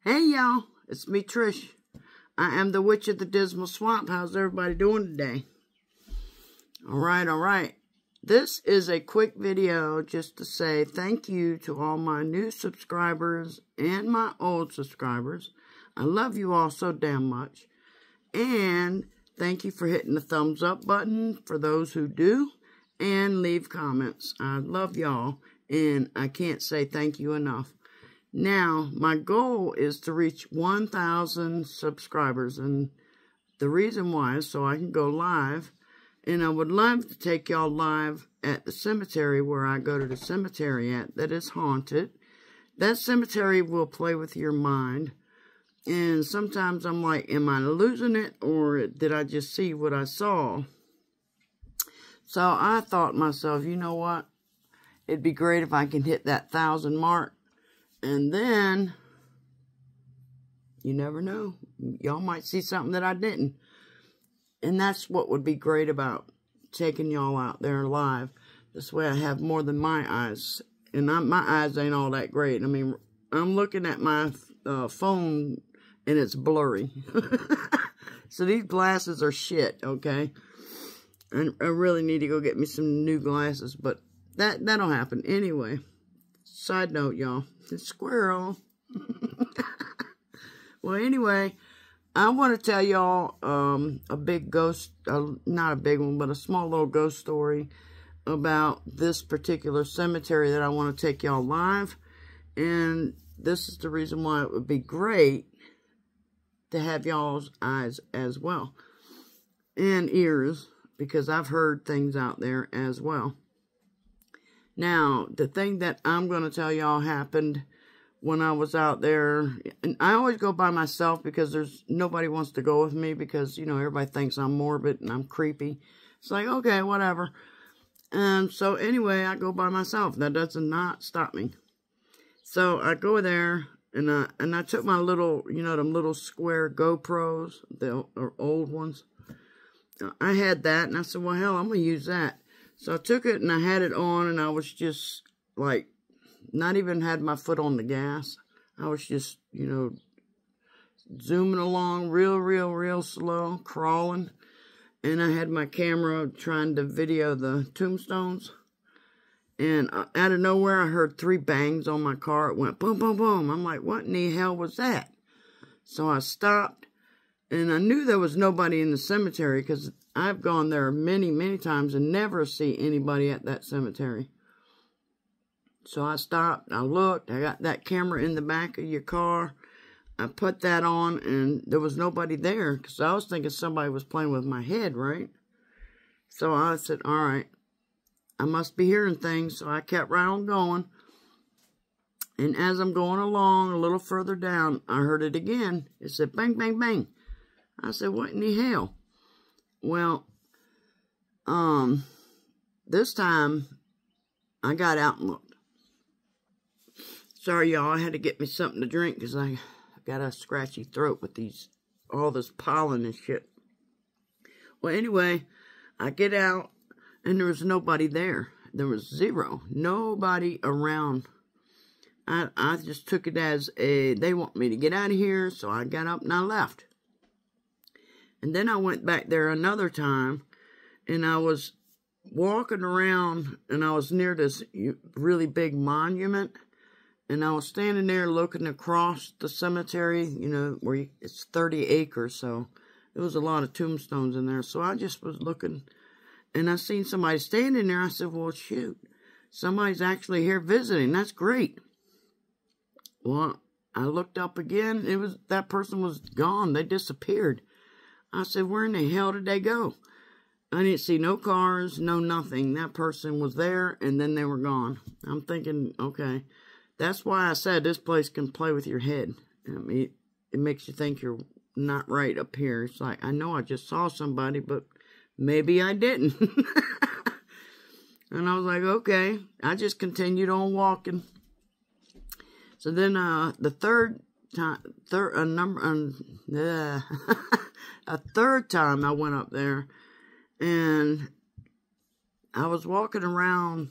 Hey y'all, it's me Trish. I am the Witch of the Dismal Swamp. How's everybody doing today? Alright. This is a quick video just to say thank you to all my new subscribers and my old subscribers. I love you all so damn much. And thank you for hitting the thumbs up button for those who do. And leave comments. I love y'all. And I can't say thank you enough. Now, my goal is to reach 1,000 subscribers, and the reason why is so I can go live, and I would love to take y'all live at the cemetery where I go to the cemetery at that is haunted. That cemetery will play with your mind, and sometimes I'm like, am I losing it, or did I just see what I saw? So I thought to myself, you know what, it'd be great if I can hit that 1,000 mark. And then, you never know, y'all might see something that I didn't. And that's what would be great about taking y'all out there live. This way I have more than my eyes. And my eyes ain't all that great. I mean, I'm looking at my phone and it's blurry. So these glasses are shit, okay? And I really need to go get me some new glasses. But that'll happen anyway. Side note, y'all. The squirrel. Well, anyway, I want to tell y'all a big ghost, not a big one, but a small little ghost story about this particular cemetery that I want to take y'all live. And this is the reason why it would be great to have y'all's eyes as well. And ears, because I've heard things out there as well. Now, the thing that I'm going to tell y'all happened when I was out there, and I always go by myself because nobody wants to go with me because, you know, everybody thinks I'm morbid and I'm creepy. It's like, okay, whatever. And so anyway, I go by myself. That does not stop me. So I go there and I took my little, you know, them little square GoPros, the old ones. I had that and I said, well, hell, I'm going to use that. So I took it and I had it on and I was just like, not even had my foot on the gas. I was just, you know, zooming along real slow, crawling. And I had my camera trying to video the tombstones. And out of nowhere, I heard 3 bangs on my car. It went boom, boom, boom. I'm like, what in the hell was that? So I stopped. And I knew there was nobody in the cemetery because I've gone there many times and never see anybody at that cemetery. So I stopped, I looked, I got that camera in the back of your car. I put that on and there was nobody there because I was thinking somebody was playing with my head, right? So I said, all right, I must be hearing things. So I kept right on going. And as I'm going along a little further down, I heard it again. It said, bang, bang, bang. I said, what in the hell? Well, this time, I got out and looked. Sorry, y'all, I had to get me something to drink because I got a scratchy throat with all this pollen and shit. Well, anyway, I get out, and there was nobody there. There was zero. Nobody around. I just took it as they want me to get out of here, so I got up and I left. And then I went back there another time, and I was walking around, and I was near this really big monument, and I was standing there looking across the cemetery, you know, where it's 30 acres, so there was a lot of tombstones in there. So I just was looking, and I seen somebody standing there. I said, well, shoot, somebody's actually here visiting. That's great. Well, I looked up again. That person was gone. They disappeared. I said, where in the hell did they go? I didn't see no cars, no nothing. That person was there, and then they were gone. I'm thinking, okay, that's why I said this place can play with your head. I mean, it makes you think you're not right up here. It's like, I know I just saw somebody, but maybe I didn't. And I was like, okay. I just continued on walking. So then the third time I went up there, and I was walking around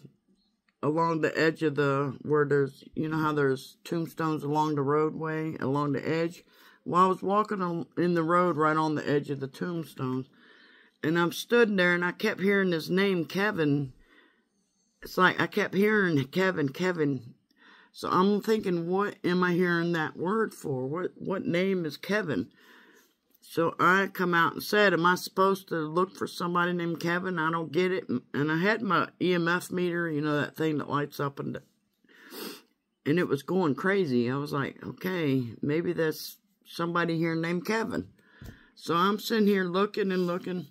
along the edge of where there's, you know how there's tombstones along the roadway, along the edge? Well, I was walking in the road right on the edge of the tombstones. And I'm stood there and I kept hearing this name, Kevin. It's like I kept hearing Kevin, Kevin. So I'm thinking, what am I hearing that word for? What name is Kevin? So I come out and said, am I supposed to look for somebody named Kevin? I don't get it. And I had my EMF meter, you know, that thing that lights up, and it was going crazy. I was like, okay, maybe that's somebody here named Kevin. So I'm sitting here looking and looking,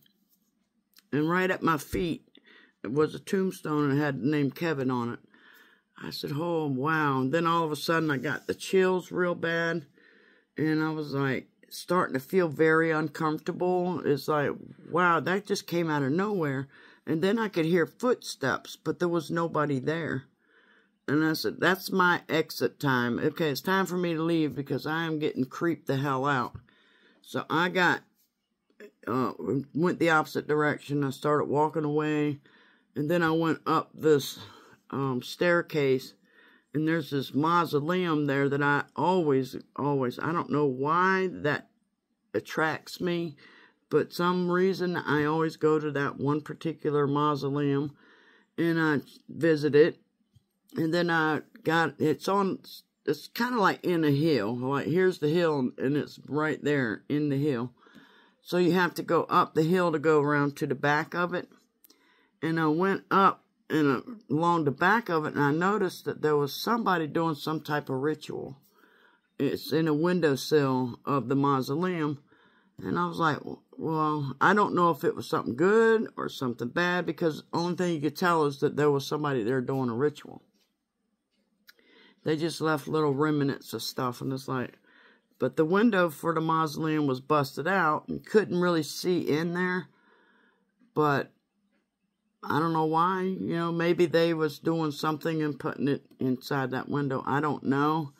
and right at my feet was a tombstone and it had the name Kevin on it. I said, oh, wow. And then all of a sudden I got the chills real bad, and I was like starting to feel very uncomfortable. It's like, wow, that just came out of nowhere. And then I could hear footsteps, but there was nobody there. And I said, that's my exit time. Okay, it's time for me to leave because I am getting creeped the hell out. So I went the opposite direction. I started walking away. And then I went up this staircase. And there's this mausoleum there that I always, I don't know why that attracts me. But some reason I always go to that one particular mausoleum. And I visit it. And then it's kind of like in a hill. Like here's the hill and it's right there in the hill. So you have to go up the hill to go around to the back of it. And I went up and along the back of it, and I noticed that there was somebody doing some type of ritual. It's in a windowsill of the mausoleum. And I was like, well, I don't know if it was something good or something bad, because the only thing you could tell is that there was somebody there doing a ritual. They just left little remnants of stuff, and it's like, but the window for the mausoleum was busted out and couldn't really see in there. But I don't know why. You know, maybe they was doing something and putting it inside that window. I don't know.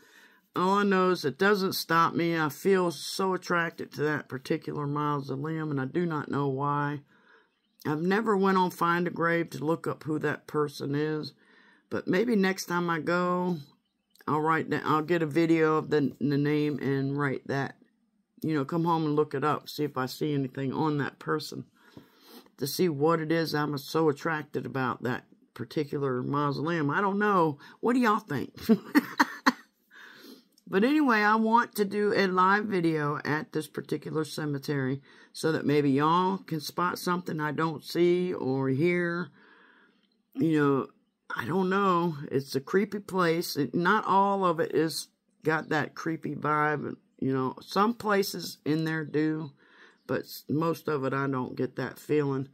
All I know is it doesn't stop me. I feel so attracted to that particular mausoleum, and I do not know why. I've never went on Find a Grave to look up who that person is. But maybe next time I go, I'll get a video of the name and write that. You know, come home and look it up. See if I see anything on that person. To see what it is I'm so attracted about that particular mausoleum. I don't know. What do y'all think? But anyway, I want to do a live video at this particular cemetery so that maybe y'all can spot something I don't see or hear. You know, I don't know. It's a creepy place. Not all of it is got that creepy vibe. You know, some places in there do, but most of it I don't get that feeling.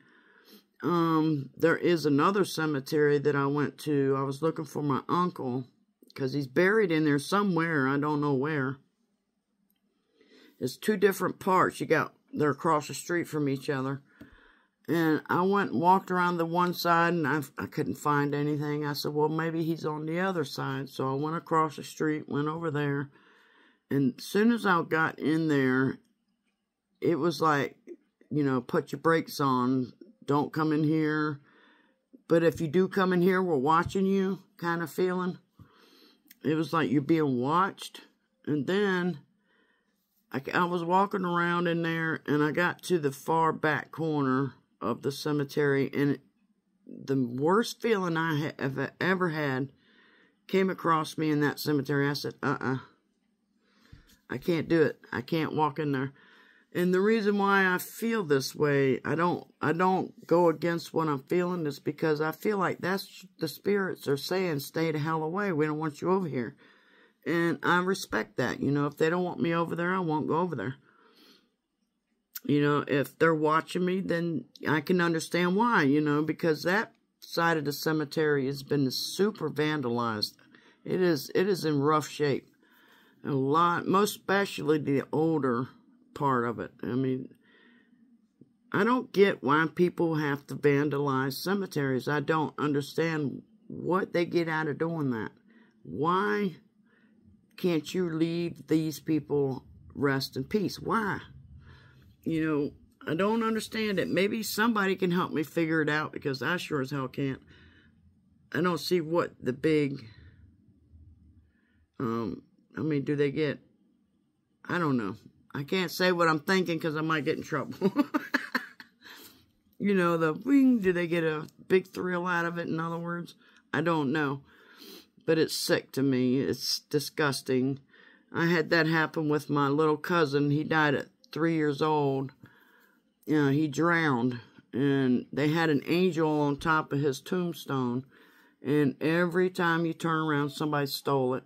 There is another cemetery that I went to. I was looking for my uncle because he's buried in there somewhere. I don't know where. It's two different parts. They're across the street from each other. And I went and walked around the one side, and I couldn't find anything. I said, well, maybe he's on the other side. So I went across the street, went over there. And as soon as I got in there, it was like, you know, put your brakes on. Don't come in here. But if you do come in here, we're watching you kind of feeling. It was like you're being watched. And then I was walking around in there, and I got to the far back corner of the cemetery, and the worst feeling I have ever had came across me in that cemetery. I said, I can't do it. I can't walk in there. And the reason why I feel this way, I don't go against what I'm feeling, is because I feel like that's the spirits are saying, stay the hell away. We don't want you over here. And I respect that. You know, if they don't want me over there, I won't go over there. You know, if they're watching me, then I can understand why, you know, because that side of the cemetery has been super vandalized. It is in rough shape. A lot, most especially the older part of it. I mean, I don't get why people have to vandalize cemeteries. I don't understand what they get out of doing that. Why can't you leave these people rest in peace? Why? You know, I don't understand it. Maybe somebody can help me figure it out, because I sure as hell can't. I don't see what the big, I mean, do they get, I don't know. I can't say what I'm thinking because I might get in trouble. You know, the wing, do they get a big thrill out of it, in other words? I don't know. But it's sick to me. It's disgusting. I had that happen with my little cousin. He died at 3 years old. You know, he drowned. And they had an angel on top of his tombstone. And every time you turn around, somebody stole it.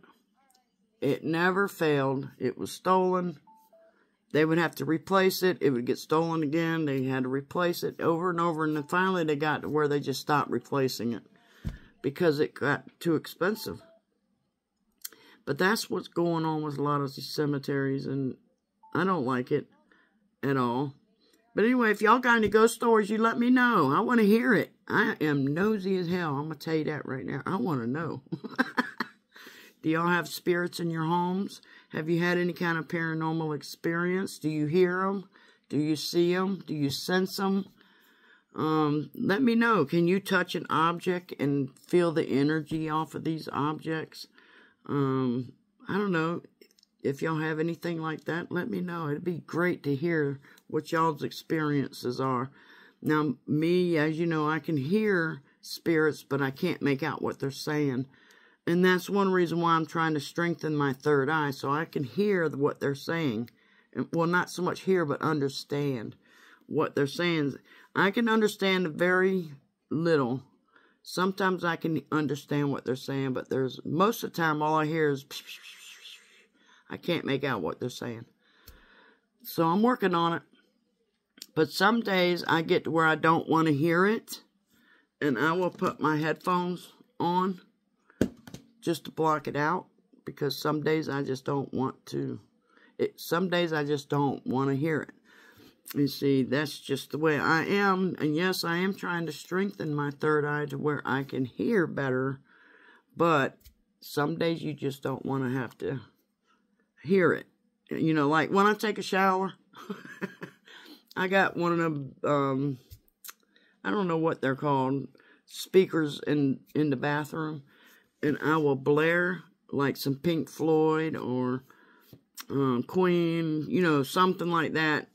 It never failed. It was stolen. They would have to replace it. It would get stolen again. They had to replace it over and over. And then finally they got to where they just stopped replacing it because it got too expensive. But that's what's going on with a lot of these cemeteries. And I don't like it at all. But anyway, if y'all got any ghost stories, you let me know. I want to hear it. I am nosy as hell. I'm going to tell you that right now. I want to know. Do y'all have spirits in your homes? Have you had any kind of paranormal experience? Do you hear them? Do you see them? Do you sense them? Let me know. Can you touch an object and feel the energy off of these objects? I don't know. If y'all have anything like that, let me know. It'd be great to hear what y'all's experiences are. Now, me, as you know, I can hear spirits, but I can't make out what they're saying. And that's one reason why I'm trying to strengthen my third eye, so I can hear what they're saying. Well, not so much hear, but understand what they're saying. I can understand very little. Sometimes I can understand what they're saying, but most of the time all I hear is I can't make out what they're saying. So I'm working on it. But some days I get to where I don't want to hear it, and I will put my headphones on just to block it out, because some days I just don't want to. Some days I just don't want to hear it. You see, that's just the way I am. And yes, I am trying to strengthen my third eye to where I can hear better. But some days you just don't want to have to hear it. You know, like when I take a shower, I got one of them, I don't know what they're called, speakers in the bathroom. And I will blare like some Pink Floyd or Queen, you know, something like that.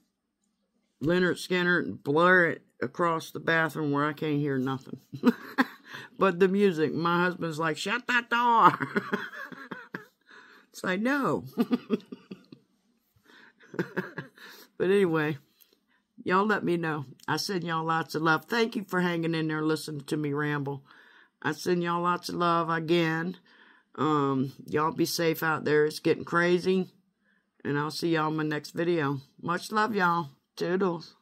Leonard Skinner, blare it across the bathroom where I can't hear nothing. But the music, my husband's like, shut that door. It's like, no. But anyway, y'all let me know. I send y'all lots of love. Thank you for hanging in there listening to me ramble. I send y'all lots of love again. Y'all be safe out there. It's getting crazy. And I'll see y'all in my next video. Much love, y'all. Toodles.